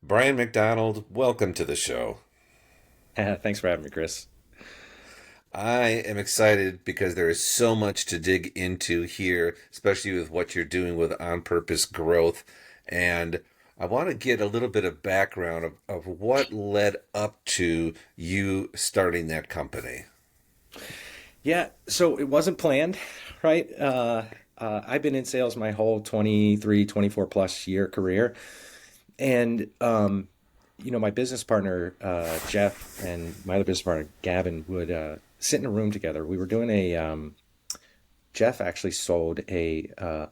Bryan McDonald, welcome to the show. Thanks for having me, Chris. I am excited because there is so much to dig into here, especially with what you're doing with on purpose growth. And I want to get a little bit of background of what led up to you starting that company. Yeah, so it wasn't planned, right? I've been in sales my whole 23, 24 plus year career. And, my business partner, Jeff, and my other business partner, Gavin, would sit in a room together. We were doing Jeff actually sold a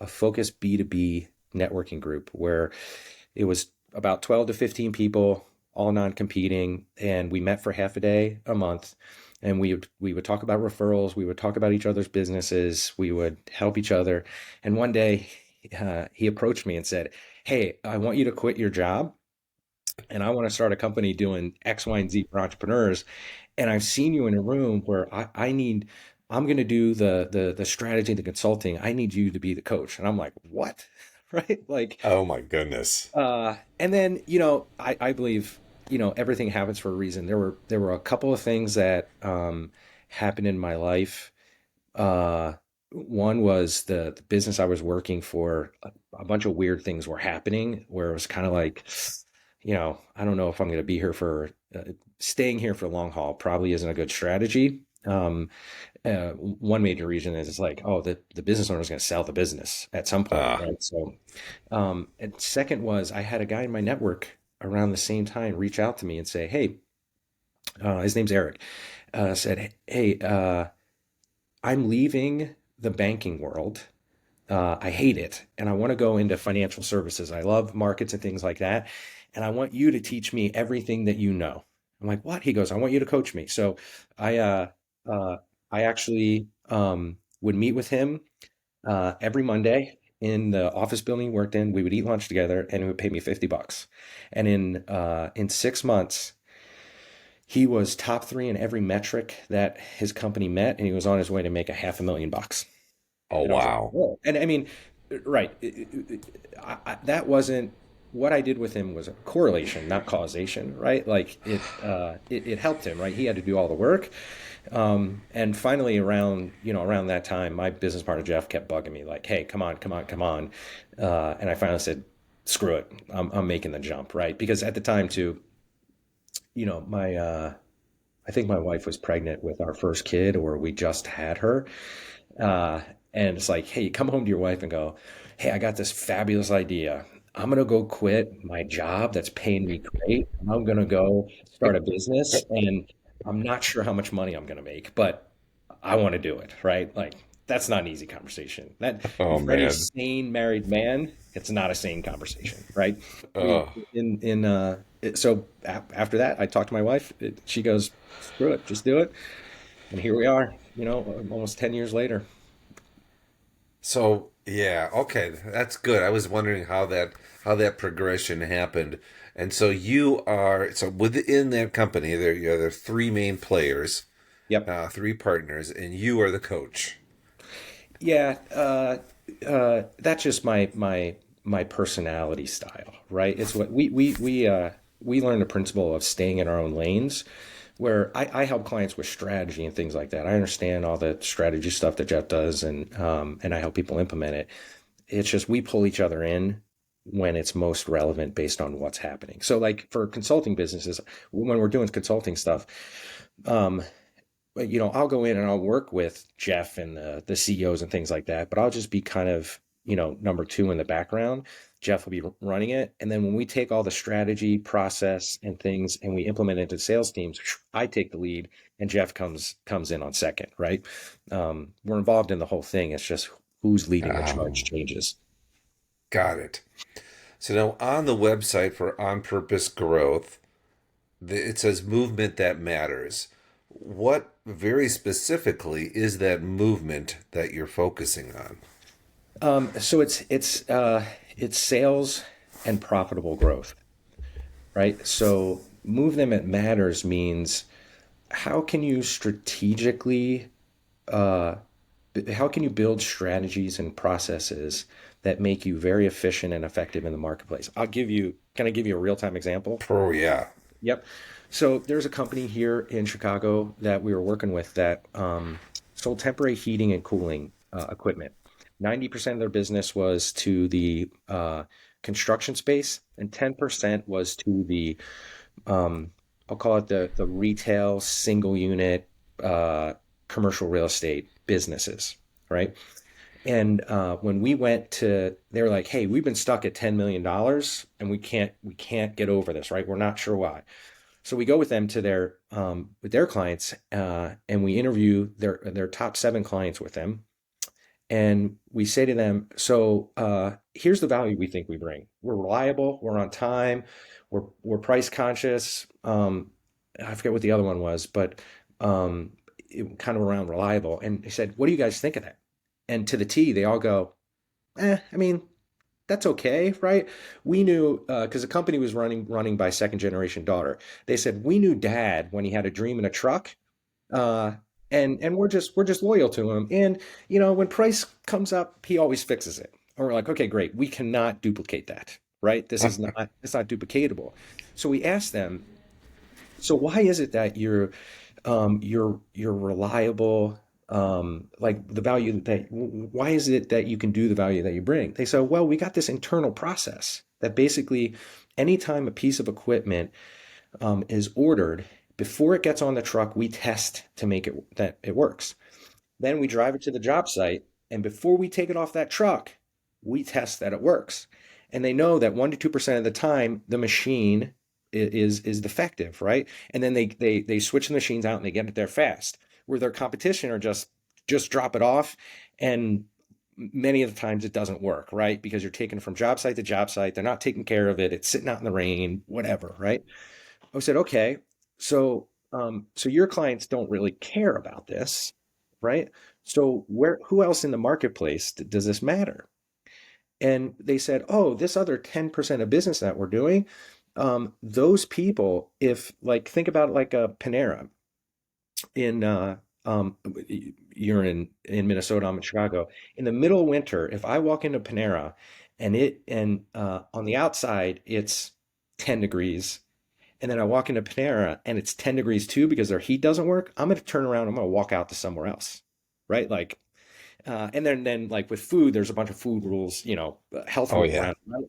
focused B2B networking group where it was about 12 to 15 people, all non-competing, and we met for half a day a month, and we would talk about referrals, we would talk about each other's businesses, we would help each other. And one day, he approached me and said, "Hey, I want you to quit your job, and I want to start a company doing X, Y, and Z for entrepreneurs. And I've seen you in a room where I'm going to do the strategy, the consulting. I need you to be the coach." And I'm like, "What?" Right? Like, Oh my goodness. and then, I believe, everything happens for a reason. There were a couple of things that happened in my life. Uh, One was the business I was working for. A bunch of weird things were happening where it was kind of like, I don't know if I'm going to be here for staying here for the long haul. Probably isn't a good strategy. One major reason is it's like, oh, the business owner is going to sell the business at some point, Uh, right? So, and second was I had a guy in my network around the same time reach out to me and say, "Hey, his name's Eric," said, "Hey, I'm leaving the banking world. I hate it, and I want to go into financial services. I love markets and things like that, and I want you to teach me everything that you know." I'm like, "What?" He goes, "I want you to coach me." So I uh, uh, I actually would meet with him every Monday in the office building he worked in. We would eat lunch together, and he would pay me $50. And in 6 months, he was top three in every metric that his company met, and he was on his way to make a $500,000 bucks. oh And I was like, wow. whoa. And I mean, right. That wasn't what I did with him was a correlation, not causation, right? Like it helped him, right? He had to do all the work. And finally around that time, my business partner, Jeff, kept bugging me like, "Hey, come on, come on, come on." And I finally said, "Screw it. I'm making the jump," right? Because at the time too, I think my wife was pregnant with our first kid, or we just had her. Uh, and it's like, hey, you come home to your wife and go, "Hey, I got this fabulous idea. I'm gonna go quit my job that's paying me great. And I'm gonna go start a business, and I'm not sure how much money I'm gonna make, but I want to do it." Right? Like, that's not an easy conversation. That Oh for any man. sane married man, it's not a sane conversation, right? Oh. After that, I talked to my wife. She goes, "Screw it, just do it." And here we are, almost 10 years later. So yeah, okay, that's good. I was wondering how that progression happened. And so you are so within that company there are three main players, Yep. three partners, and you are the coach. Yeah, that's just my personality style, right? It's what we learn the principle of staying in our own lanes, where I help clients with strategy and things like that. I understand all the strategy stuff that Jeff does, and I help people implement it. It's just we pull each other in when it's most relevant based on what's happening. So, like for consulting businesses, when we're doing consulting stuff, um, I'll go in and I'll work with Jeff and the CEOs and things like that, but I'll just be kind of, number two in the background. Jeff will be running it. And then when we take all the strategy, process, and things and we implement it into sales teams, I take the lead and Jeff comes in on second, right? We're involved in the whole thing. It's just who's leading the charge Um, changes. got it. So now on the website for On Purpose Growth, it says movement that matters. What very specifically is that movement that you're focusing on? So it's sales and profitable growth, right? So move them it matters means how can you strategically uh, how can you build strategies and processes that make you very efficient and effective in the marketplace. Can I give you a real-time example? Oh yeah. Yep. So there's a company here in Chicago that we were working with that sold temporary heating and cooling equipment. 90% of their business was to the construction space, and 10% was to the um, I'll call it the retail single unit uh, commercial real estate businesses, right? And when we went to, they were like, "Hey, we've been stuck at $10 million, and we can't get over this, right? We're not sure why." So we go with them to their with their clients, and we interview their top 7 clients with them, and we say to them, "So here's the value we think we bring. We're reliable. We're on time. We're price conscious. I forget what the other one was, but kind of around reliable." And he said, "What do you guys think of that?" And to the T, they all go, I mean, that's okay, right? We knew because the company was running by second generation daughter. They said we knew dad when he had a dream in a truck, uh, and we're just loyal to him. And when price comes up, he always fixes it. And we're like, okay, great. We cannot duplicate that, right? It's not duplicatable. So we asked them, so why is it that you're reliable? Like the value that why is it that you can do the value that you bring? They said, well, we got this internal process that basically anytime a piece of equipment is ordered, before it gets on the truck, we test to make it that it works. Then we drive it to the job site, and before we take it off that truck, we test that it works. And they know that 1 to 2% of the time the machine is defective, right? And then they switch the machines out and they get it there fast. Where their competition are just drop it off, and many of the times it doesn't work, right? Because you're taking it from job site to job site. They're not taking care of it. It's sitting out in the rain, whatever, right? I said, okay, so your clients don't really care about this, right? So who else in the marketplace does this matter? And they said, oh, this other 10% of business that we're doing, those people, if like think about it like a Panera in you're in Minnesota, I'm in Chicago. In the middle of winter, if I walk into Panera and on the outside it's 10 degrees, and then I walk into Panera and it's 10 degrees too because their heat doesn't work, I'm going to turn around, I'm going to walk out to somewhere else, right? Like, and then like with food, there's a bunch of food rules, health Oh rules yeah. around it, right?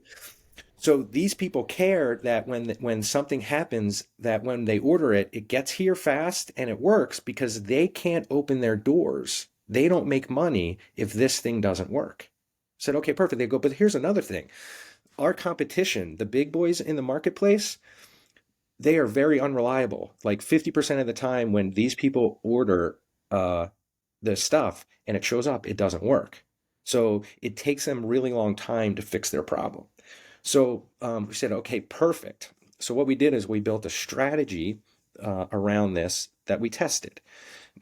So these people care that when something happens, that when they order it, it gets here fast and it works because they can't open their doors. They don't make money if this thing doesn't work. I said, okay, perfect. They go, but here's another thing. Our competition, the big boys in the marketplace, they are very unreliable. Like 50% of the time when these people order uh, the stuff and it shows up, it doesn't work. So it takes them a really long time to fix their problem. So we said, okay, perfect. So what we did is we built a strategy around this that we tested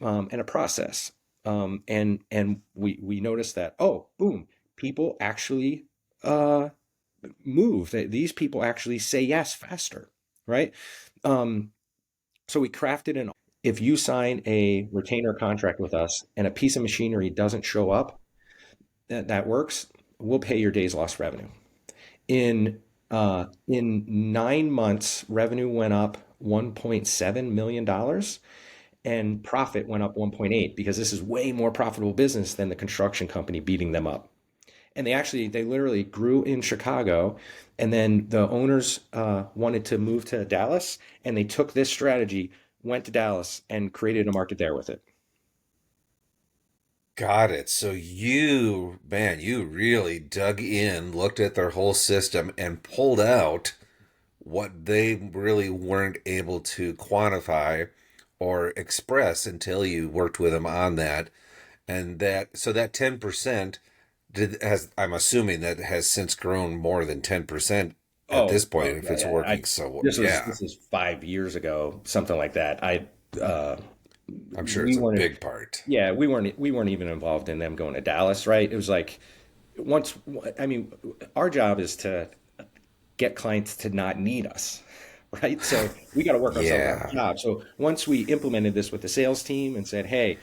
and a process. And we noticed that, oh, boom, people actually uh, move. These people actually say yes faster, right? Um, so we crafted an if you sign a retainer contract with us and a piece of machinery doesn't show up that works, we'll pay your days lost revenue. In 9 months, revenue went up $1.7 million and profit went up 1.8 because this is way more profitable business than the construction company beating them up. And they literally grew in Chicago, and then the owners wanted to move to Dallas, and they took this strategy, went to Dallas, and created a market there with it. Got it. So you really dug in, looked at their whole system, and pulled out what they really weren't able to quantify or express until you worked with them on that. And that 10% I'm assuming that has since grown more than 10% at this point Oh if yeah, it's yeah. working. So This was yeah, this is 5 years ago, something like that. Uh, I'm sure we it's a weren't, big part. yeah, we weren't even involved in them going to Dallas, right? It was like once, I mean, our job is to get clients to not need us, right? So we got to work ourselves out of a Yeah. job. So once we implemented this with the sales team and said, hey,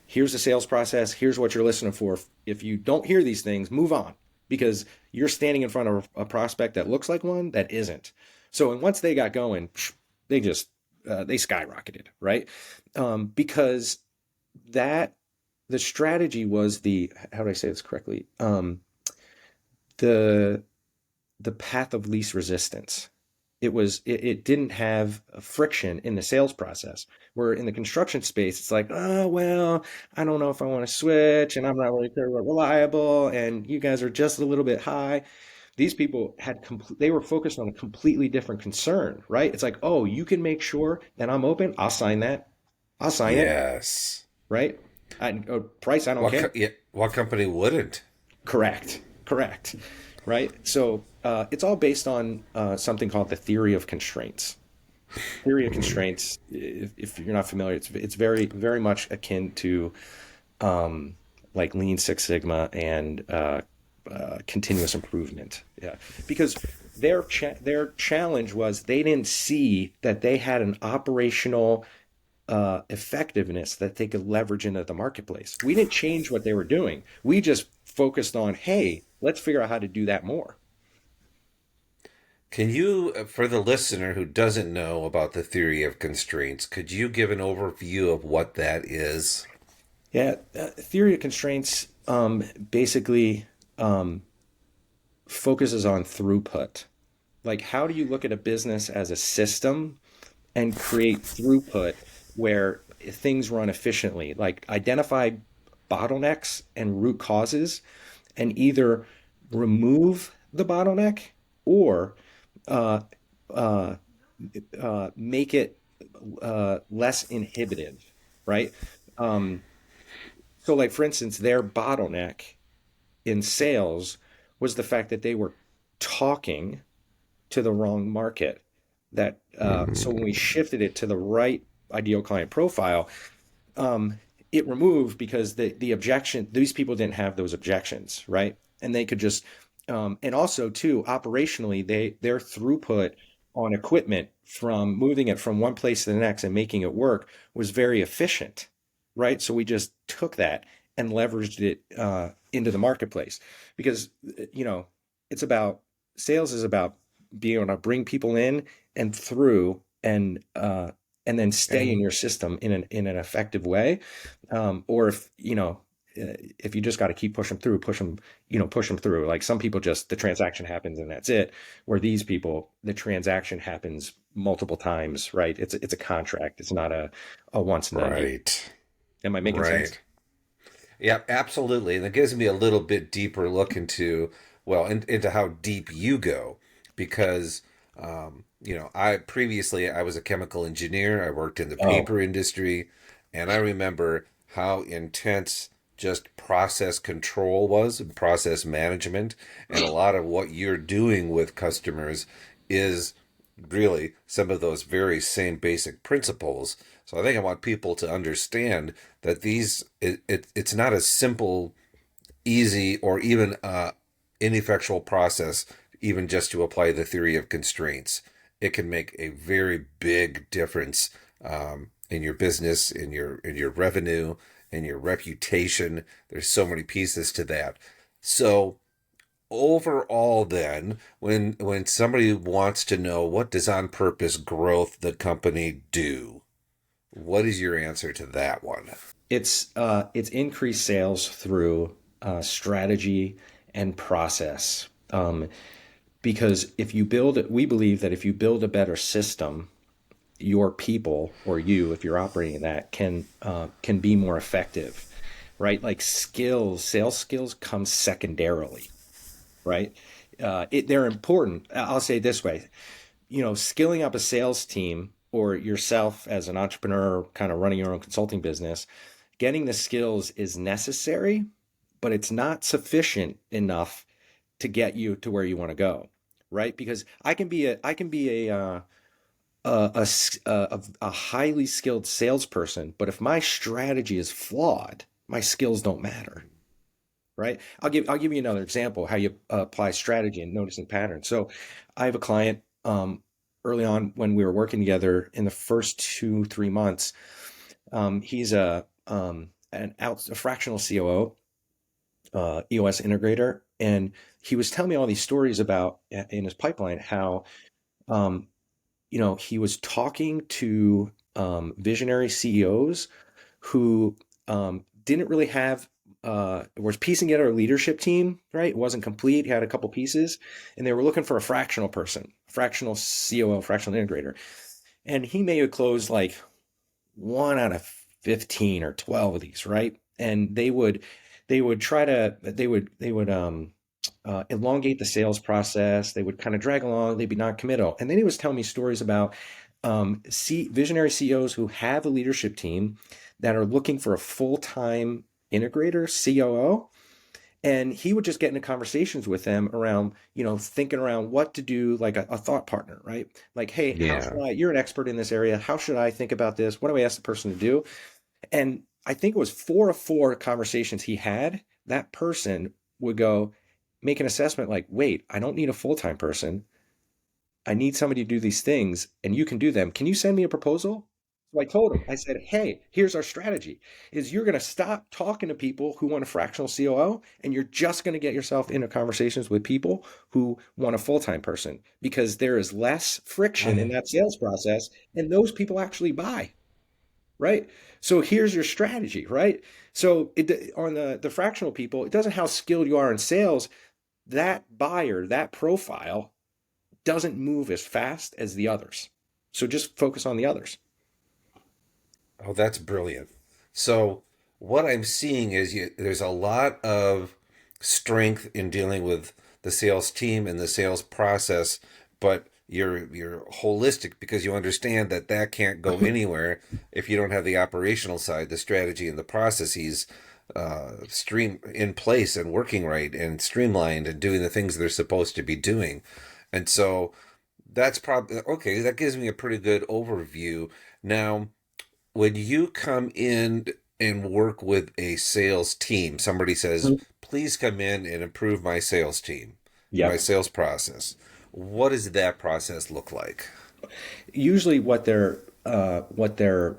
here's the sales process, here's what you're listening for. If you don't hear these things, move on. because you're standing in front of a prospect that looks like one that isn't. So, and once they got going, they just they skyrocketed, right? Because that the strategy was the how do I say this correctly? The the path of least resistance. It didn't have a friction in the sales process. Where in the construction space, it's like, oh well, I don't know if I want to switch, and I'm not really clear what reliable, and you guys are just a little bit high. These people they were focused on a completely different concern, right? It's like, oh, you can make sure that I'm open, I'll sign that. I'll sign it, Yes. right? Price, I don't care. Yeah, what company wouldn't? Correct. Correct. Right. So it's all based on something called the theory of constraints. Theory of constraints, if you're not familiar, it's very, very much akin to like Lean Six Sigma and continuous improvement. Yeah. Because their challenge was they didn't see that they had an operational effectiveness that they could leverage into the marketplace. We didn't change what they were doing. We just focused on, hey, let's figure out how to do that more. Can you, for the listener who doesn't know about the theory of constraints, could you give an overview of what that is? Yeah, theory of constraints basically focuses on throughput. Like, how do you look at a business as a system and create throughput where things run efficiently? Like, identify bottlenecks and root causes and either remove the bottleneck or uh, uh, make it less inhibitive, right? Um, so, like for instance, their bottleneck in sales was the fact that they were talking to the wrong market. That so when we Mm, shifted it to the right ideal client profile, it removed because the objection these people didn't have those objections, right? And they could just and also too operationally their throughput on equipment from moving it from one place to the next and making it work was very efficient, right? So we just took that and leveraged it into the marketplace because it's about sales is about being able to bring people in and through and then stay in and your system in an effective way. Or if you just got to keep push them through. Like some people just the transaction happens and that's it. Where these people, the transaction happens multiple times, right? It's a contract. It's not a once and done deal. right, Am I making sense? right. Yeah, absolutely. And it gives me a little bit deeper look into, well, into how deep you go, because, I previously I was a chemical engineer. I worked in the Oh, paper industry, and I remember how intense just process control was and process management, and a lot of what you're doing with customers is really some of those very same basic principles. So I think I want people to understand that it's not a simple, easy, or even ineffectual process, even just to apply the theory of constraints. It can make a very big difference in your business, in your revenue, in your reputation. There's so many pieces to that. So overall then, when somebody wants to know what does on purpose growth the company do, what is your answer to that one? it's increased sales through strategy and process. Because if you build it, we believe that if you build a better system, your people or you, if you're operating that, can be more effective, right? Like sales skills come secondarily, right? They're important. I'll say it this way, skilling up a sales team or yourself as an entrepreneur, kind of running your own consulting business, getting the skills is necessary, but it's not sufficient enough to get you to where you want to go, right? Because I can be a highly skilled salesperson, but if my strategy is flawed, my skills don't matter, right? I'll give you another example how you apply strategy and noticing patterns. So, I have a client early on when we were working together in the first 2 3 months. He's a fractional COO, EOS integrator, and he was telling me all these stories about in his pipeline how um, he was talking to visionary CEOs who didn't really have was piecing together a leadership team, right? It wasn't complete. He had a couple pieces, and they were looking for a fractional person, fractional COO, fractional integrator. And he may have closed like one out of 15 or 12 of these, right? And they would try to they would elongate the sales process. They would kind of drag along. They'd be non-committal. And then he was telling me stories about visionary CEOs who have a leadership team that are looking for a full-time integrator, COO, and he would just get into conversations with them around thinking around what to do, like a thought partner, right? Like, hey, how should Yeah. I, you're an expert in this area, how should I think about this, what do I ask the person to do? And I think it was 4 of 4 conversations he had, that person would go make an assessment like, wait, I don't need a full-time person, I need somebody to do these things and you can do them. Can you send me a proposal? So I told him, I said, hey, here's our strategy is you're going to stop talking to people who want a fractional COO and you're just going to get yourself into conversations with people who want a full-time person because there is less friction in that sales process and those people actually buy, right? So here's your strategy, right? So on the fractional people, it doesn't how skilled you are in sales, that buyer, that profile doesn't move as fast as the others. So just focus on the others. Oh, that's brilliant. So, what I'm seeing is there's a lot of strength in dealing with the sales team and the sales process, but you're holistic because you understand that that can't go anywhere if you don't have the operational side, the strategy and the processes stream in place and working right and streamlined and doing the things they're supposed to be doing. And so that's probably okay. That gives me a pretty good overview. Now, when you come in and work with a sales team, somebody says, please come in and improve my sales team, my Yep. sales process. What does that process look like? Usually what they're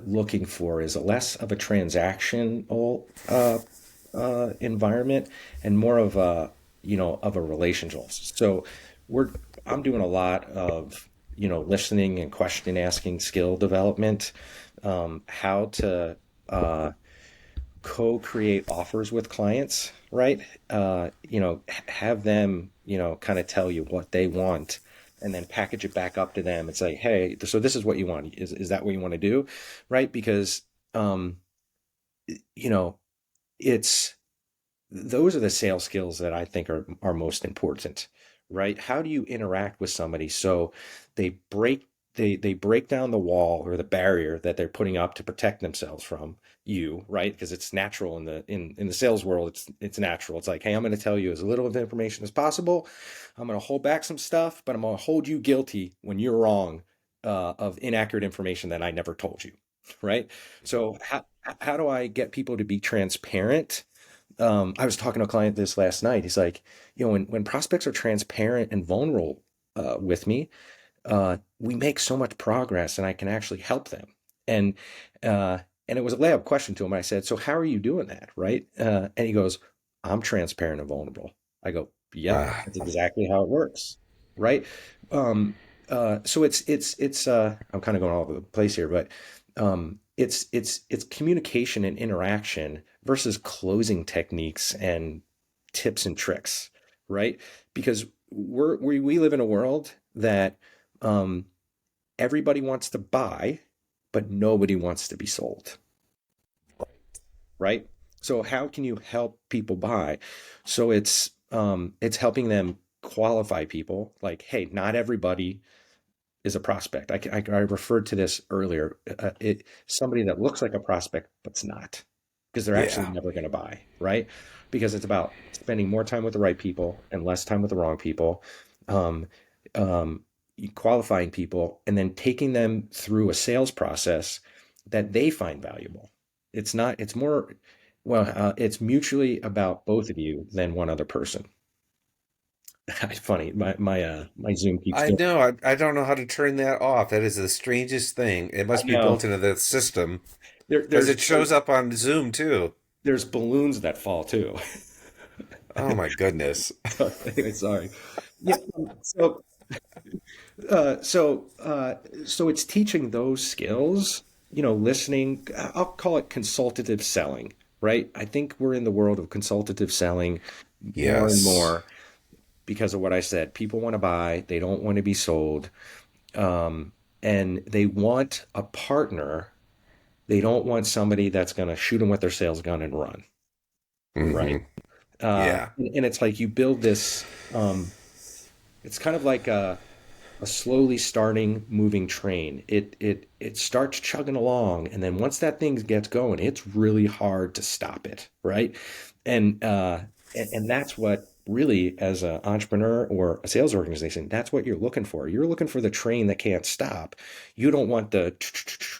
looking for is less of a transactional environment and more of a relational. So we're I'm doing a lot of listening and question asking skill development, how to uh, co-create offers with clients, right? Have them, kind of tell you what they want and then package it back up to them and say, hey, so this is what you want. Is that what you want to do? Right? Because, um, you know, it's those are the sales skills that I think are most important, right? How do you interact with somebody so they break they break down the wall or the barrier that they're putting up to protect themselves from you, right? Because it's natural in the sales world, it's natural. It's like, hey, I'm going to tell you as little of the information as possible. I'm going to hold back some stuff, but I'm going to hold you guilty when you're wrong of inaccurate information that I never told you, right? So how do I get people to be transparent? I was talking to a client this last night. He's like, when prospects are transparent and vulnerable with me, we make so much progress, and I can actually help them. And uh, and it was a layup question to him. I said, "So how are you doing that?" Right? And he goes, "I'm transparent and vulnerable." I go, "Yep, Ah, that's exactly how it works." Right? Um, so I'm kind of going all over the place here, but it's communication and interaction versus closing techniques and tips and tricks, right? Because we live in a world that um, everybody wants to buy, but nobody wants to be sold, right? So how can you help people buy? So it's helping them qualify people. Like, hey, not everybody is a prospect. I referred to this earlier. Somebody that looks like a prospect but's not, because they're actually yeah. never going to buy, right? Because it's about spending more time with the right people and less time with the wrong people, um, um, qualifying people, and then taking them through a sales process that they find valuable. It's not. It's more. Well, it's mutually about both of you than one other person. It's funny. My Zoom keeps I doing. know. I don't know how to turn that off. That is the strangest thing. It I must be know. built into the system There, because there's it shows up on Zoom too. there's balloons that fall too. Oh my goodness. Anyway, sorry. Yeah. So, uh, so, uh, so it's teaching those skills, listening. I'll call it consultative selling, right? I think we're in the world of consultative selling more and Yes. more because of what I said. People want to buy, they don't want to be sold, and they want a partner. They don't want somebody that's going to shoot them with their sales gun and run, right? Hmm. Yeah. And it's like you build this. It's kind of like a slowly starting moving train. It starts chugging along, and then once that thing gets going, it's really hard to stop it, right? And and that's what really, as an entrepreneur or a sales organization, that's what you're looking for. You're looking for the train that can't stop. You don't want the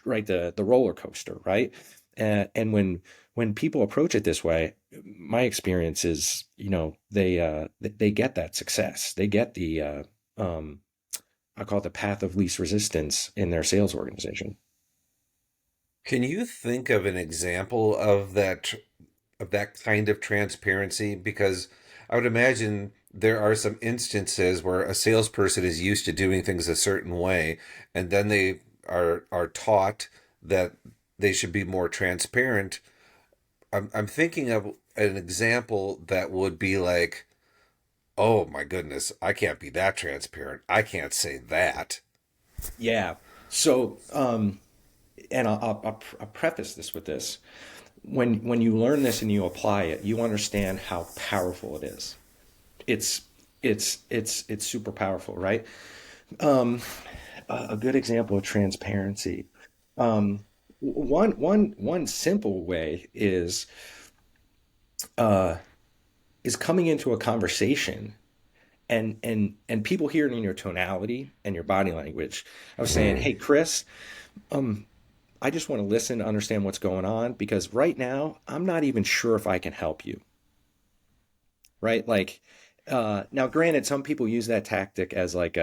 right the roller coaster, right? And when people approach it this way, my experience is, they get that success. They get the um, I call it the path of least resistance in their sales organization. Can you think of an example of that kind of transparency? Because I would imagine there are some instances where a salesperson is used to doing things a certain way, and then they are taught that they should be more transparent. I'm thinking of an example that would be like, oh my goodness, I can't be that transparent. I can't say that. Yeah. So, and I'll preface this with this. When you learn this and you apply it, you understand how powerful it is. It's it's super powerful, right? A good example of transparency. One simple way uh, is coming into a conversation and people hear it in your tonality and your body language. I was saying, Hmm. hey, Chris, I just want to listen to understand what's going on because right now I'm not even sure if I can help you. Right? Like, now, granted, some people use that tactic as like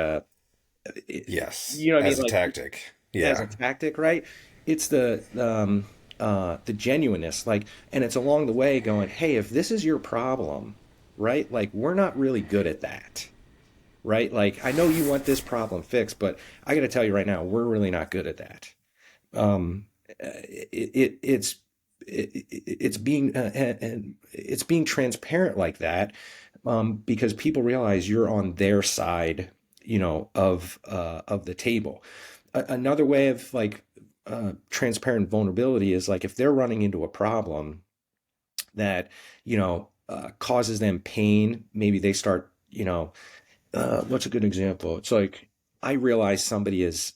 Yes, you know what I mean? as a Like tactic. as a Yeah. tactic, right? It's the genuineness, like, and it's along the way going, hey, if this is your problem, right? Like, we're not really good at that, right? Like, I know you want this problem fixed, but I got to tell you right now, we're really not good at that. Um, it's being and it's being transparent like that, because people realize you're on their side, of the table. Another way of like transparent vulnerability is like if they're running into a problem that causes them pain, maybe they start, what's a good example? It's like I realize somebody is,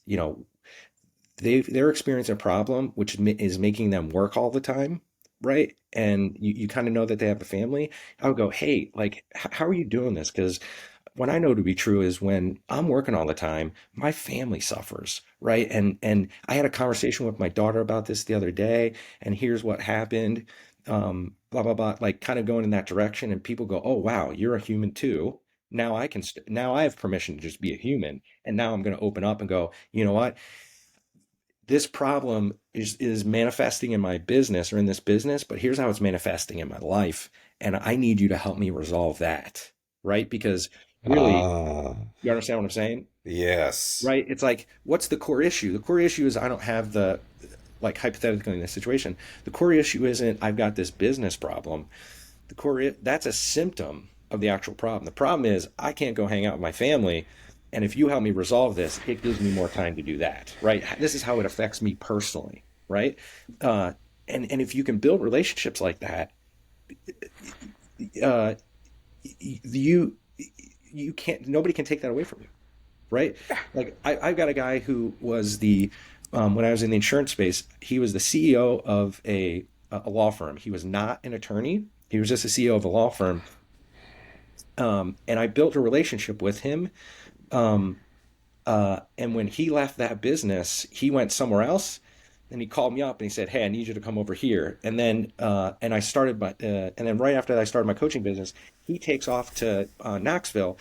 they're experiencing a problem which is making them work all the time, right? And you kind of know that they have a family. I would go, hey, like, how are you doing this? Because what I know to be true is when I'm working all the time, my family suffers, right? And I had a conversation with my daughter about this the other day, and here's what happened. Blah blah blah, like kind of going in that direction, and people go, "Oh wow, you're a human too." Now now I have permission to just be a human, and now I'm going to open up and go, you know what? This problem is manifesting in my business or in this business, but here's how it's manifesting in my life, and I need you to help me resolve that, right? Because really, Ah, you understand what I'm saying? yes. Right? It's like, what's the core issue? The core issue is I don't have the, like, hypothetically in this situation, the core issue isn't I've got this business problem. That's a symptom of the actual problem. The problem is I can't go hang out with my family, and if you help me resolve this, it gives me more time to do that, right? This is how it affects me personally, right? Uh, and if you can build relationships like that, uh, you you can't nobody can take that away from you, right? Like I've got a guy who was when I was in the insurance space, he was the CEO of a law firm. He was not an attorney. He was just a CEO of a law firm. And I built a relationship with him. Um, and when he left that business, he went somewhere else. And he called me up and he said, "Hey, I need you to come over here." And then, and I started and then right after that, I started my coaching business. He takes off to Knoxville,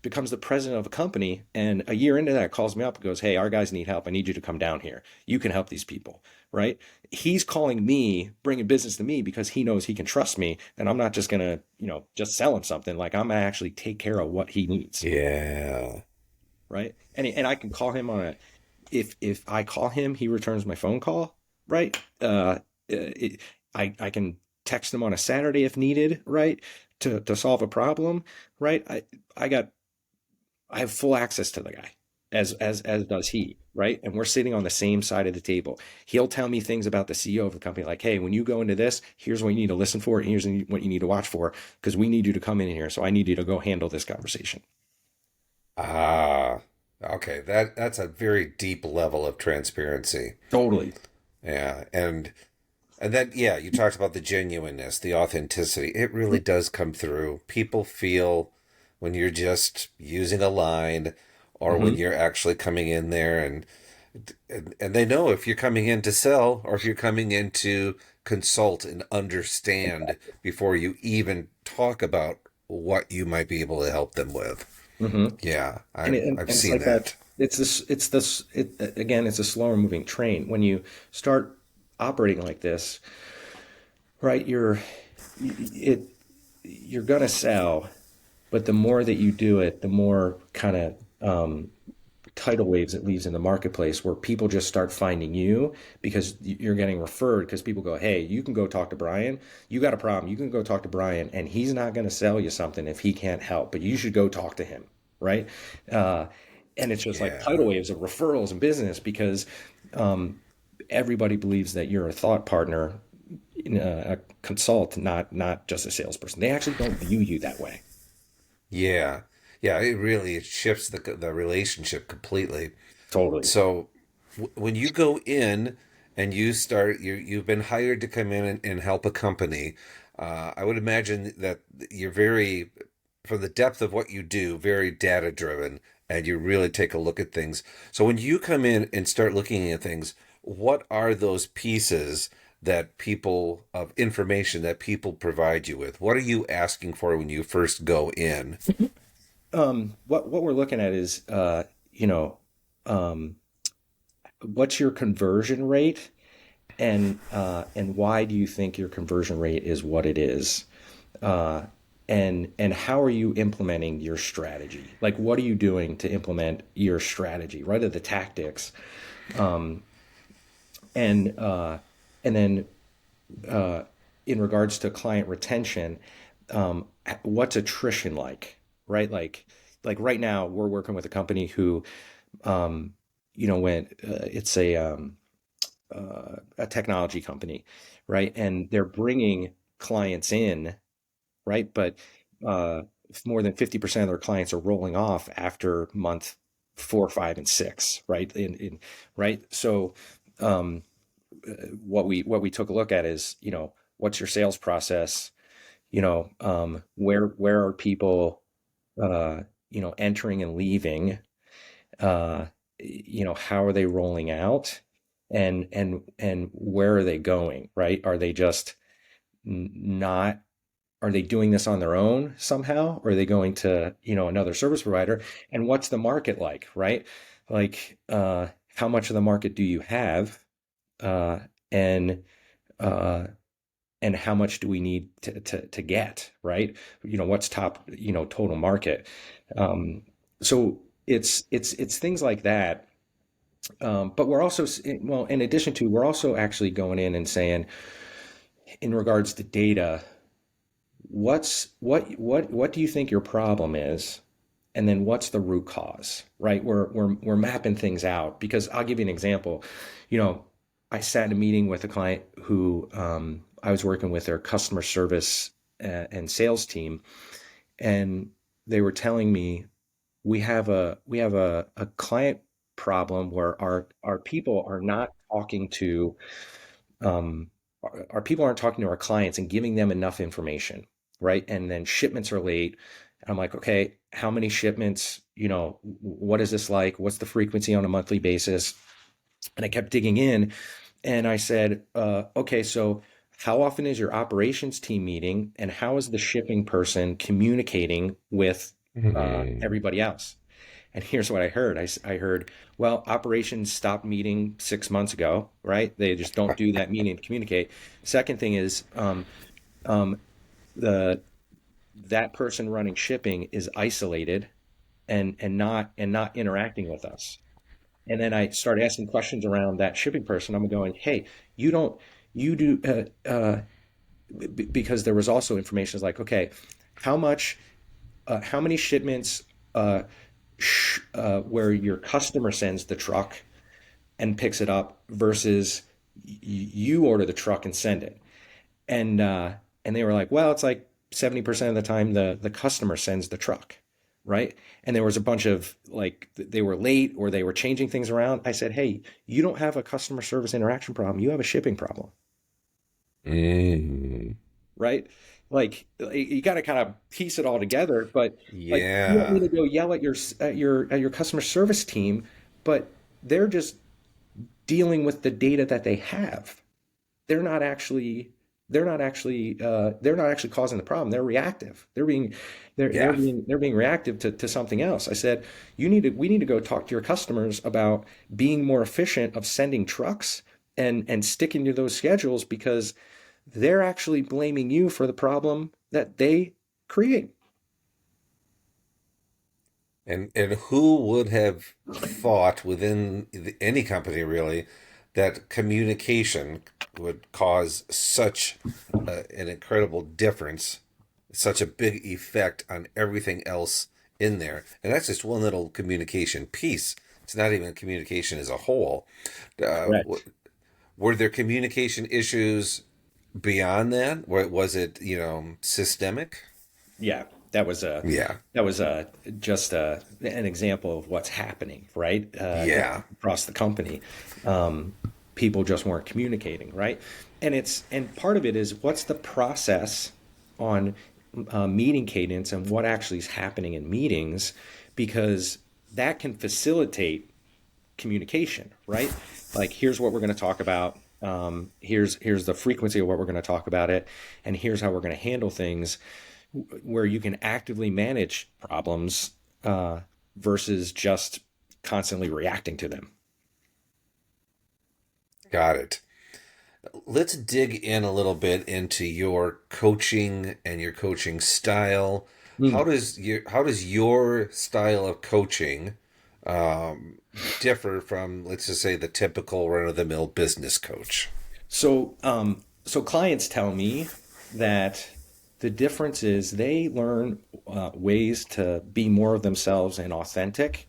becomes the president of a company, and a year into that calls me up and goes, "Hey, our guys need help. I need you to come down here. You can help these people." Right? He's calling me, bringing business to me because he knows he can trust me, and I'm not just gonna, just sell him something. Like, I'm gonna actually take care of what he needs. Yeah. Right? And I can call him on a if I call him, he returns my phone call. Right? It, I can text him on a Saturday if needed. Right? To solve a problem. Right? I have full access to the guy, as does he, right? And we're sitting on the same side of the table. He'll tell me things about the CEO of the company, like, "Hey, when you go into this, here's what you need to listen for, and here's what you need to watch for, because we need you to come in here. So I need you to go handle this conversation." Ah, okay. That's a very deep level of transparency. Totally. Yeah, and then yeah, you talked about the genuineness, the authenticity. It really does come through. People feel when you're just using a line or when Hmm. you're actually coming in there and they know if you're coming in to sell or if you're coming in to consult and understand before you even talk about what you might be able to help them with. Hmm. Yeah, And, I've it, and I've and it's seen like that. that. Again, it's a slower moving train. When you start operating like this, right? It, you're gonna sell, but the more that you do it, the more kind of tidal waves it leaves in the marketplace where people just start finding you because you're getting referred because people go, "Hey, you can go talk to Bryan. You got a problem. You can go talk to Bryan, and he's not going to sell you something if he can't help, but you should go talk to him." Right? Uh, and it's just like Yeah. tidal waves of referrals and business because um, everybody believes that you're a thought partner, a consult, not just a salesperson. They actually don't view you that way. Yeah. Yeah, it shifts the relationship completely. Totally. So when you go in and you've been hired to come in and help a company, I would imagine that you're very, from the depth of what you do, very data driven, and you really take a look at things. So when you come in and start looking at things, what are those pieces that people of information that people provide you with? What are you asking for when you first go in? What we're looking at is, um, what's your conversion rate, and why do you think your conversion rate is what it is, uh, and how are you implementing your strategy? Like, what are you doing to implement your strategy? What are the tactics? Um, and and then uh, in regards to client retention, what's attrition like? Right, like right now we're working with a company who um, when it's a technology company, right? And they're bringing clients in, right? But uh, more than 50% of their clients are rolling off after month 4, 5, and 6, right? Right. So um, what we took a look at is, what's your sales process? Where are people, entering and leaving? uh, how are they rolling out, and where are they going, right? Are they just not, are they doing this on their own somehow, or are they going to, another service provider? And what's the market like, right? Like, how much of the market do you have, uh, and uh, and how much do we need to get, right? What's top, total market. um, so it's things like that. But we're also, well, in addition to, we're also actually going in and saying, in regards to data, what do you think your problem is? And then what's the root cause, right? We're mapping things out because I'll give you an example. You know, I sat in a meeting with a client who I was working with their customer service and sales team, and they were telling me we have a client problem where our people are not talking to our people aren't talking to our clients and giving them enough information, right? And then shipments are late. I'm like, okay, how many shipments? What is this like? What's the frequency on a monthly basis? And I kept digging in, and I said, okay, so how often is your operations team meeting, and how is the shipping person communicating with Hmm. everybody else. And here's what I heard. I heard, well, operations stopped meeting 6 months ago, right? They just don't do that meeting to communicate. Second thing is, um, the that person running shipping is isolated and not interacting with us. And then I started asking questions around that shipping person. I'm going, hey, you don't, you do, because there was also information like, okay, how much, how many shipments where your customer sends the truck and picks it up versus you order the truck and send it. And they were like, well, it's like 70% of the time the customer sends the truck, right? And there was a bunch of like they were late or they were changing things around. I said, hey, you don't have a customer service interaction problem. You have a shipping problem, Mm. right? Like you got to kind of piece it all together. But like you want me Yeah. to go yell at your customer service team, but they're just dealing with the data that they have. they're not actually they're not actually causing the problem. They're reactive. Yeah. They're being reactive to something else. I said, we need to go talk to your customers about being more efficient of sending trucks and sticking to those schedules because they're actually blaming you for the problem that they create. And who would have thought within any company really that communication would cause such an incredible difference, such a big effect on everything else in there? And that's just one little communication piece. It's not even communication as a whole. Uh, Correct. were there communication issues beyond that? Was it, systemic? Yeah, that was a Yeah. just an example of what's happening, right? Yeah. Across the company, um, people just weren't communicating, right? And part of it is what's the process on meeting cadence and what actually is happening in meetings, because that can facilitate communication, right? Like, here's what we're going to talk about. Here's the frequency of what we're going to talk about it, and here's how we're going to handle things, where you can actively manage problems versus just constantly reacting to them. Got it. Let's dig in a little bit into your coaching and your coaching style. Mm. How does your style of coaching um, differ from, let's just say, the typical run-of-the-mill business coach? So clients tell me that the difference is they learn ways to be more of themselves and authentic,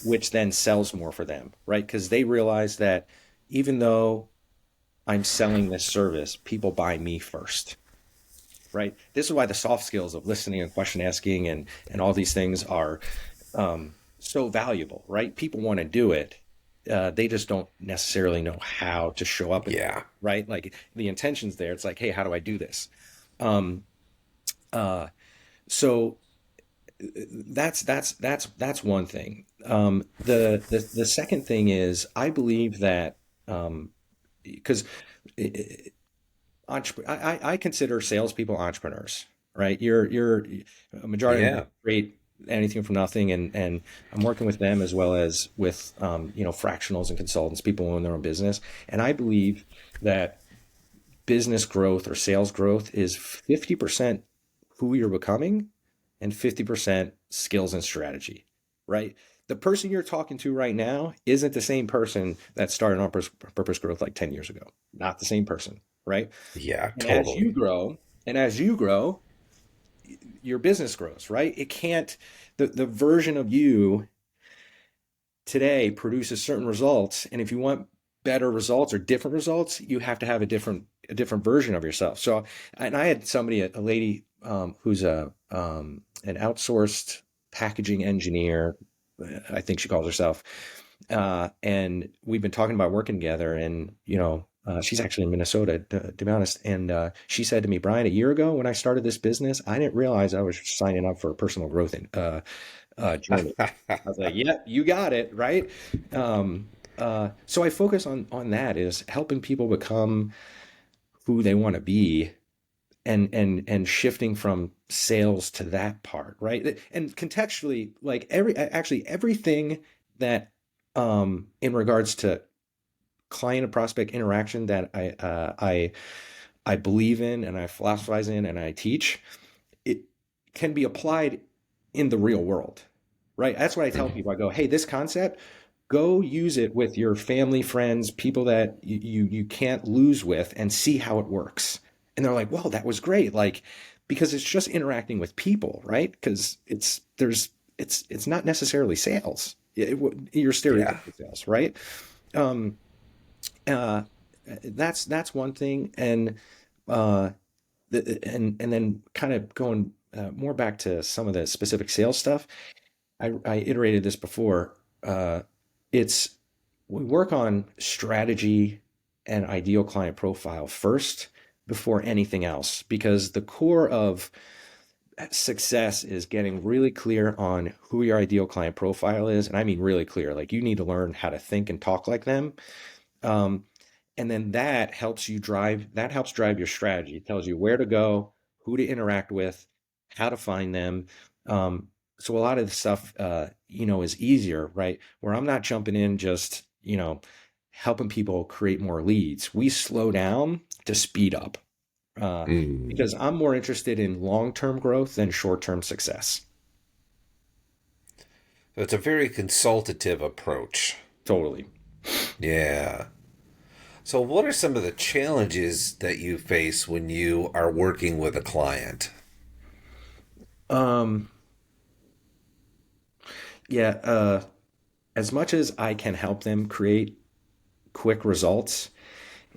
which then sells more for them, right? Because they realize that even though I'm selling this service, people buy me first, right? This is why the soft skills of listening and question asking and all these things are so valuable, right? People want to do it. They just don't necessarily know how to show up and do it, Yeah, right? Like the intention's there. It's like, hey, how do I do this? Um, uh, so that's one thing. The second thing is I believe that because I consider salespeople entrepreneurs, right? You're a majority of them yeah, create anything from nothing, and I'm working with them as well as with fractionals and consultants, people who own their own business, and I believe that business growth or sales growth is 50% who you're becoming and 50% skills and strategy, right? The person you're talking to right now isn't the same person that started on purpose growth like 10 years ago. Not the same person, right? yeah, And as you totally. grow, and as you grow, your business grows, right? It can't, the version of you today produces certain results. And if you want better results or different results, you have to have a different version of yourself. So, and I had somebody, a lady who's an outsourced packaging engineer. I think she calls herself. And we've been talking about working together. And, she's actually in Minnesota, to be honest. And she said to me, Brian, a year ago when I started this business, I didn't realize I was signing up for a personal growth journey. I was like, "Yep, you got it, right?" So I focus on that is helping people become who they want to be and shifting from sales to that part, right? And contextually, like actually everything that in regards to client and prospect interaction that I believe in and I philosophize in and I teach, it can be applied in the real world, right? That's what I tell Mhm. people. I go, hey, this concept, go use it with your family, friends, people that you can't lose with, and see how it works. And they're like, "Whoa, that was great!" Like, because it's just interacting with people, right? Because it's not necessarily sales. Your Yeah. stereotypical sales, right? Um, uh, that's one thing, and uh, and then kind of going more back to some of the specific sales stuff. I iterated this before. It's we work on strategy and ideal client profile first before anything else because the core of success is getting really clear on who your ideal client profile is. And I mean really clear. Like you need to learn how to think and talk like them. Um, and then that helps drive your strategy. It tells you where to go, who to interact with, how to find them. So a lot of the stuff, is easier, right? Where I'm not jumping in just, helping people create more leads. We slow down to speed up, uh, Mm. because I'm more interested in long-term growth than short-term success. So it's a very consultative approach. Totally. Yeah. So, what are some of the challenges that you face when you are working with a client? Um, yeah, as much as I can help them create quick results,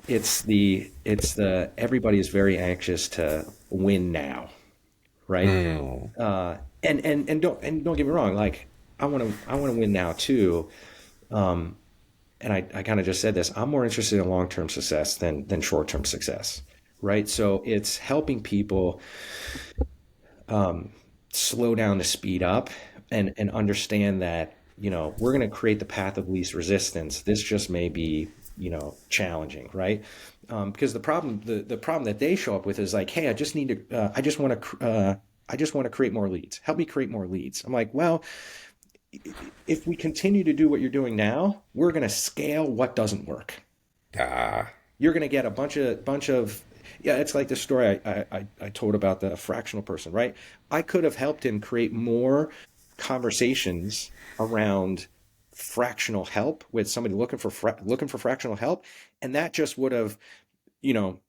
it's the everybody is very anxious to win now, right? Mm. And don't get me wrong, like I want to win now too. Um, and I kind of just said this. I'm more interested in long-term success than short-term success, right? So it's helping people um, slow down to speed up and understand that we're going to create the path of least resistance. This just may be challenging, right? Because the problem that they show up with is like, hey, I just want to create more leads. Help me create more leads. I'm like, well, if we continue to do what you're doing now, we're going to scale what doesn't work. Ah. You're going to get a bunch of yeah, it's like the story I told about the fractional person, right? I could have helped him create more conversations around fractional help with somebody looking for fractional help, and that just would have you know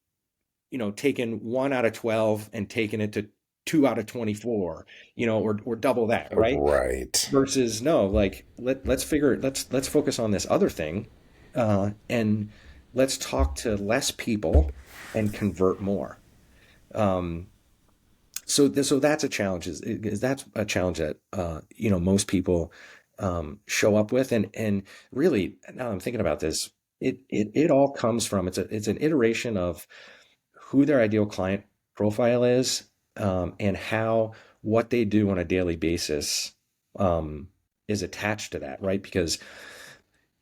taken 1 out of 12 and taken it to 2 out of 24, or double that, right? Right. Versus no, like let's focus on this other thing, and let's talk to less people and convert more. Um, so that's a challenge. Is that's a challenge that most people show up with, and really now I'm thinking about this, it all comes from it's an iteration of who their ideal client profile is, and how what they do on a daily basis um, is attached to that, right? Because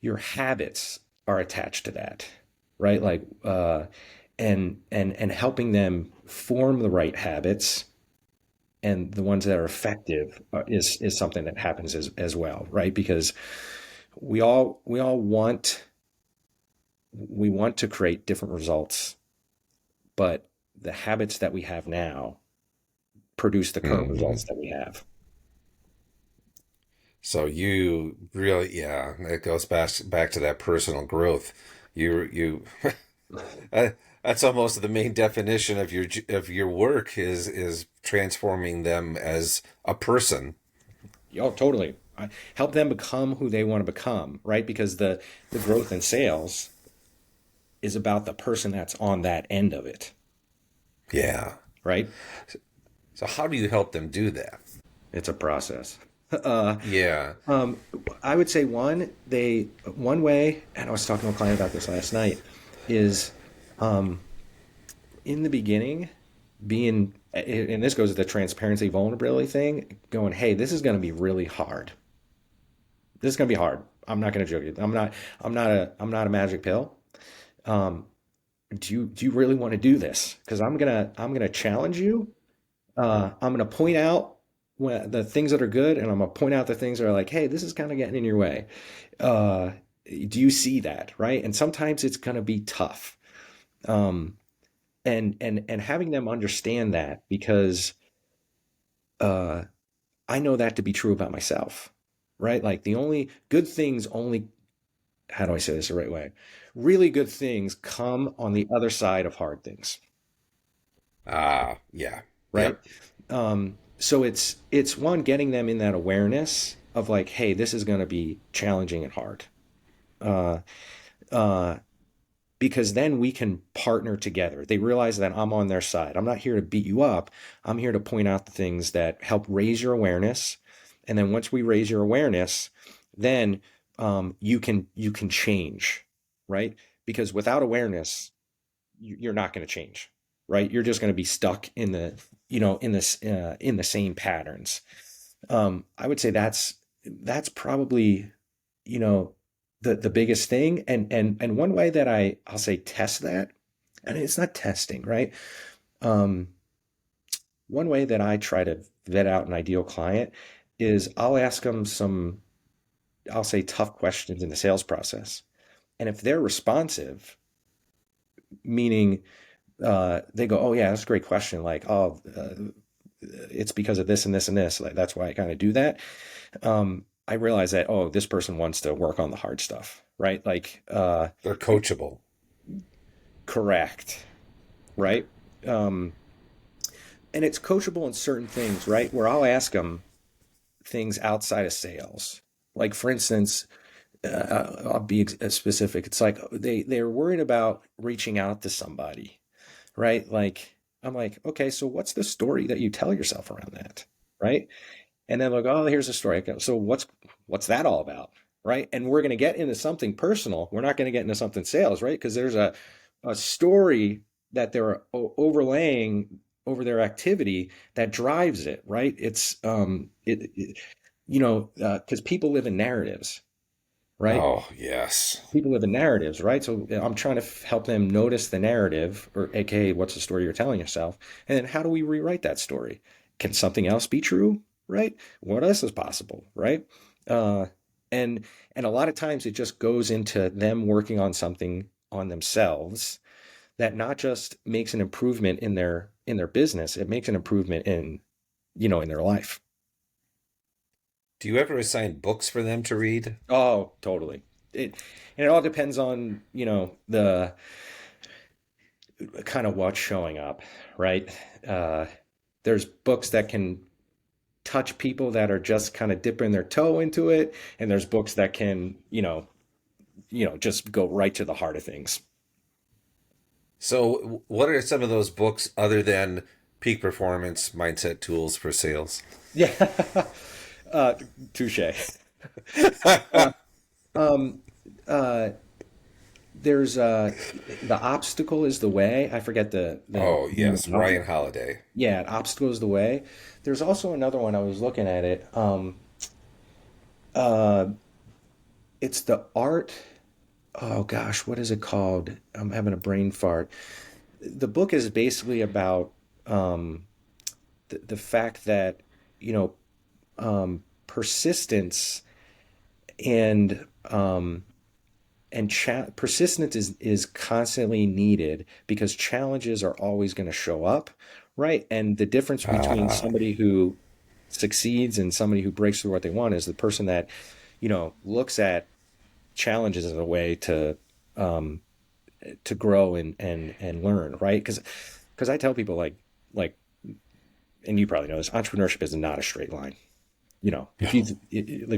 your habits are attached to that, right? Like and helping them form the right habits and the ones that are effective is something that happens as well, right? Because we all want to create different results, but the habits that we have now produce the current Hmm. results that we have. So you really, yeah, it goes back to that personal growth. You, uh, that's almost the main definition of your work is transforming them as a person. Oh, totally. Help them become who they want to become, right? Because the growth in sales is about the person that's on that end of it, Yeah. right? So how do you help them do that? It's a process. Uh, Yeah. um, I would say one way, and I was talking to a client about this last night, is um, in the beginning being, and this goes to the transparency vulnerability thing, going, hey, this is going to be really hard. This is going to be hard. I'm not going to joke you. I'm not a magic pill. Um, do you really want to do this? Because I'm gonna challenge you. I'm gonna point out the things that are good, and I'm gonna point out the things that are like, hey, this is kind of getting in your way. Uh, do you see that, right? And sometimes it's gonna be tough. Um, and having them understand that because uh, I know that to be true about myself, right? Like the only good things only, how do I say this the right way? Really good things come on the other side of hard things, Ah, yeah. right? Yep. So it's one getting them in that awareness of like, hey, this is going to be challenging and hard, uh, uh, because then we can partner together. They realize that I'm on their side. I'm not here to beat you up. I'm here to point out the things that help raise your awareness, and then once we raise your awareness, then you can change, right? Because without awareness, you're not going to change, right? You're just going to be stuck in the in the same patterns. I would say that's probably you know the biggest thing, and one way that I'll say test that, and it's not testing, right? Um, One way that I try to vet out an ideal client is I'll ask them some, I'll say tough questions in the sales process, and if they're responsive, meaning they go, oh yeah, that's a great question. Like, oh, it's because of this and this and this. Like, that's why I kind of do that. I realize that, oh, this person wants to work on the hard stuff, right? Like, They're coachable. correct, right? Um, and it's coachable in certain things, right? Where I'll ask them things outside of sales. Like, for instance, I'll be specific. It's like they're worried about reaching out to somebody, right? Like, I'm like, okay, so what's the story that you tell yourself around that, right? And then like, oh, here's a story. Okay, so what's that all about, right? And we're going to get into something personal. We're not going to get into something sales, right? Because there's a story that they're overlaying over their activity that drives it, right? It's because people live in narratives, right? Oh, yes. People live in narratives, right? So I'm trying to help them notice the narrative, or AKA, what's the story you're telling yourself? And then how do we rewrite that story? Can something else be true, right? What else is possible, right? Uh, and and a lot of times it just goes into them working on something on themselves that not just makes an improvement in their business, it makes an improvement in their life. Do you ever assign books for them to read? Oh, totally. And it all depends on, the kind of what's showing up, right? Uh, there's books that can touch people that are just kind of dipping their toe into it, and there's books that can, just go right to the heart of things. So, what are some of those books other than Peak Performance Mindset Tools for Sales? Yeah, uh, touche. Uh, um, uh, there's the obstacle is the way. I forget the Oh, name of yes, the author. Ryan Holiday. Yeah, an obstacle is the way. There's also another one. I was looking at it. Uh, it's the art. Oh gosh, what is it called? I'm having a brain fart. The book is basically about um, the fact that you know persistence and persistence is constantly needed because challenges are always going to show up, right? And the difference between Ah, somebody who succeeds and somebody who breaks through what they want is the person that looks at challenges as a way to grow and learn, right? Because I tell people like and you probably know this, entrepreneurship is not a straight line. If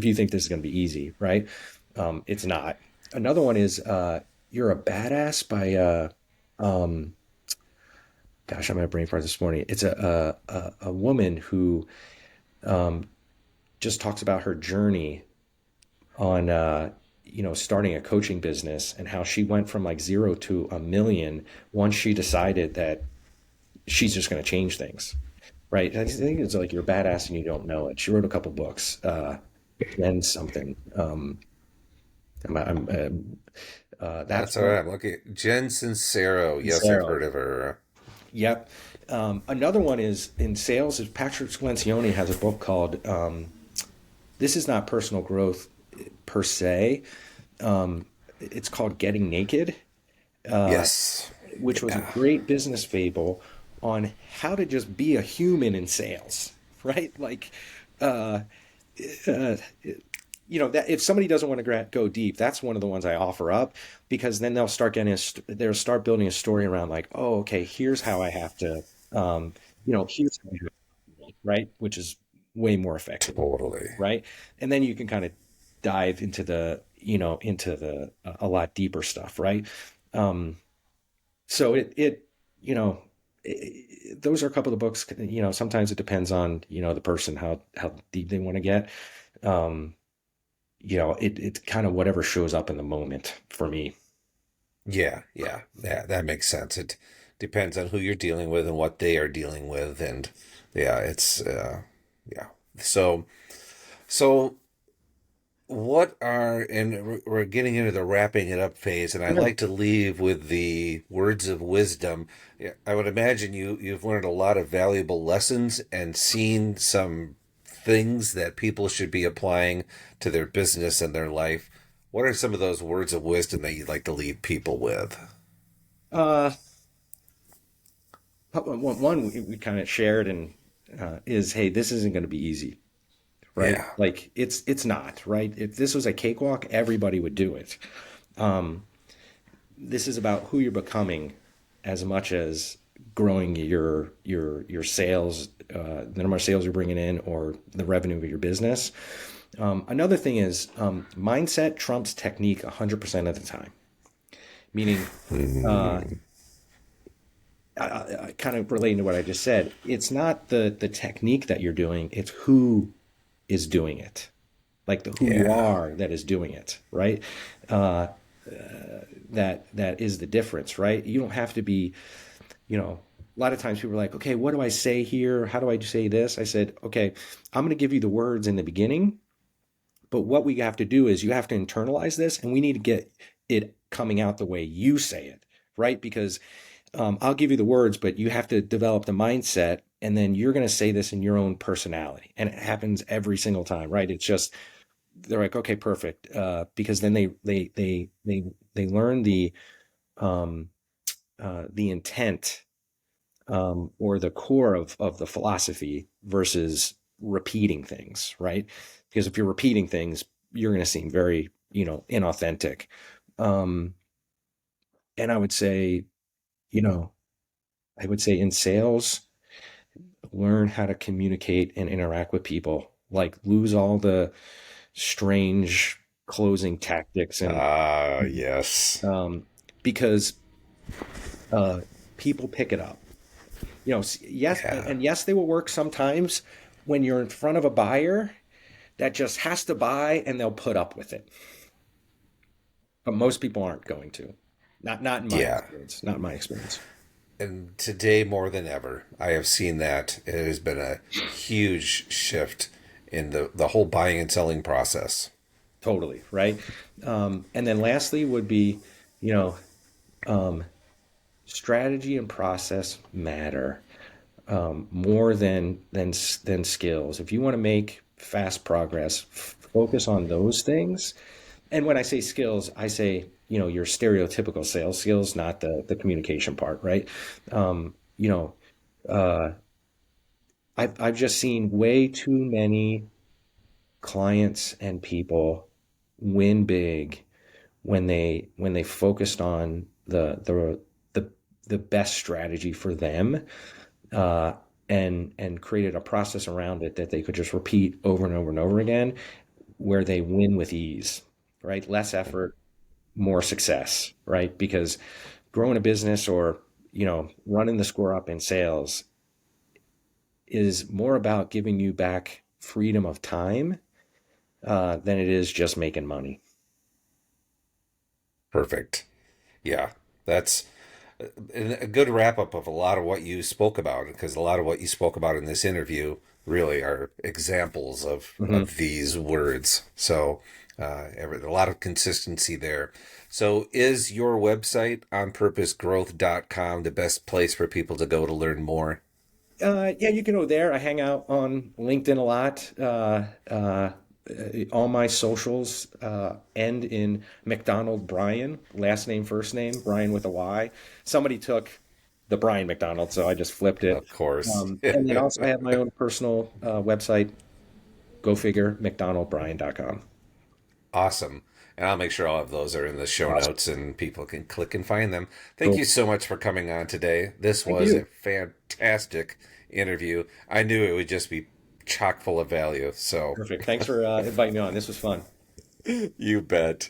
you think this is going to be easy, right? It's not. Another one is "You're a Badass" by um, gosh, I'm at brain fart this morning. It's a woman who just talks about her journey on starting a coaching business and how she went from like zero to a million once she decided that she's just going to change things, right? I think it's like you're badass and you don't know it. She wrote a couple books, then something. I'm That's That's all one. right. I'm looking at Jen Sincero. Yes, I've Sincero. heard of her. Yep. Another one is in sales. Is Patrick Lencioni has a book called "This Is Not Personal Growth per se." It's called "Getting Naked," Yes. which was a Yeah. great business fable on how to just be a human in sales, right? Like, uh, uh, that if somebody doesn't want to go deep, that's one of the ones I offer up because then they'll start building a story around like, oh, okay, here's how I have to, here's how I have to, right, which is way more effective, Totally. right? And then you can kind of dive into a lot deeper stuff, right? Um, so you know, those are a couple of books. Sometimes it depends on the person how deep they want to get. Um, it's kind of whatever shows up in the moment for me. Yeah, yeah, yeah, that makes sense. It depends on who you're dealing with and what they are dealing with, and yeah, yeah. So, so and we're getting into the wrapping it up phase, and I Yeah. like to leave with the words of wisdom. Yeah, I would imagine you've learned a lot of valuable lessons and seen some things that people should be applying to their business and their life. What are some of those words of wisdom that you'd like to leave people with? Uh, one we kind of shared and is, hey, this isn't going to be easy, right? Yeah. Like it's not, right? If this was a cakewalk, everybody would do it. Um, this is about who you're becoming as much as growing your sales, the number of sales you're bringing in, or the revenue of your business. Another thing is mindset trumps technique 100% of the time. Meaning, uh, Mm, kind of relating to what I just said, it's not the technique that you're doing; it's who is doing it, like the who you yeah. are that is doing it, right? Uh, that is the difference, right? You don't have to be, a lot of times people are like, okay, what do I say here? How do I say this? I said, okay, I'm going to give you the words in the beginning, but what we have to do is you have to internalize this and we need to get it coming out the way you say it, right? Because I'll give you the words, but you have to develop the mindset and then you're going to say this in your own personality. And it happens every single time, right? It's just, they're like, okay, perfect. Because then they learn the intent or the core of the philosophy versus repeating things, right? Because if you're repeating things, you're going to seem very, inauthentic. Um, and you know, I would say in sales, learn how to communicate and interact with people. Like lose all the strange closing tactics and Ah, yes. um, because uh, people pick it up. Yes, Yeah. and yes, they will work sometimes when you're in front of a buyer that just has to buy and they'll put up with it. But most people aren't going to. Not in my Yeah. experience. Not in my experience. And today more than ever, I have seen that it has been a huge shift in the whole buying and selling process. Totally, right? And then lastly would be, you know, um, strategy and process matter more than skills. If you want to make fast progress, focus on those things. And when I say skills, I say your stereotypical sales skills, not the communication part, right? Um, you know, uh, I've just seen way too many clients and people win big when they focused on the best strategy for them uh, and created a process around it that they could just repeat over and over and over again, where they win with ease, right? Less effort, more success, right? Because growing a business or running the score up in sales is more about giving you back freedom of time than it is just making money. Perfect. Yeah. That's a good wrap up of a lot of what you spoke about, because a lot of what you spoke about in this interview really are examples Hmm. of these words. So A lot of consistency there. So, is your website onpurposegrowth.com the best place for people to go to learn more? Yeah, you can go there. I hang out on LinkedIn a lot. All my socials end in McDonald Bryan, last name, first name, Bryan with a Y. Somebody took the Bryan McDonald, so I just flipped it. Of course. And then also I have my own personal website, go figure, mcdonaldbryan.com. Awesome. And I'll make sure all of those are in the show Awesome. notes and people can click and find them. Thank Cool. you so much for coming on today. This Thank was a you. fantastic interview. I knew it would just be chock full of value. So Perfect. Thanks for inviting me on. This was fun. you bet.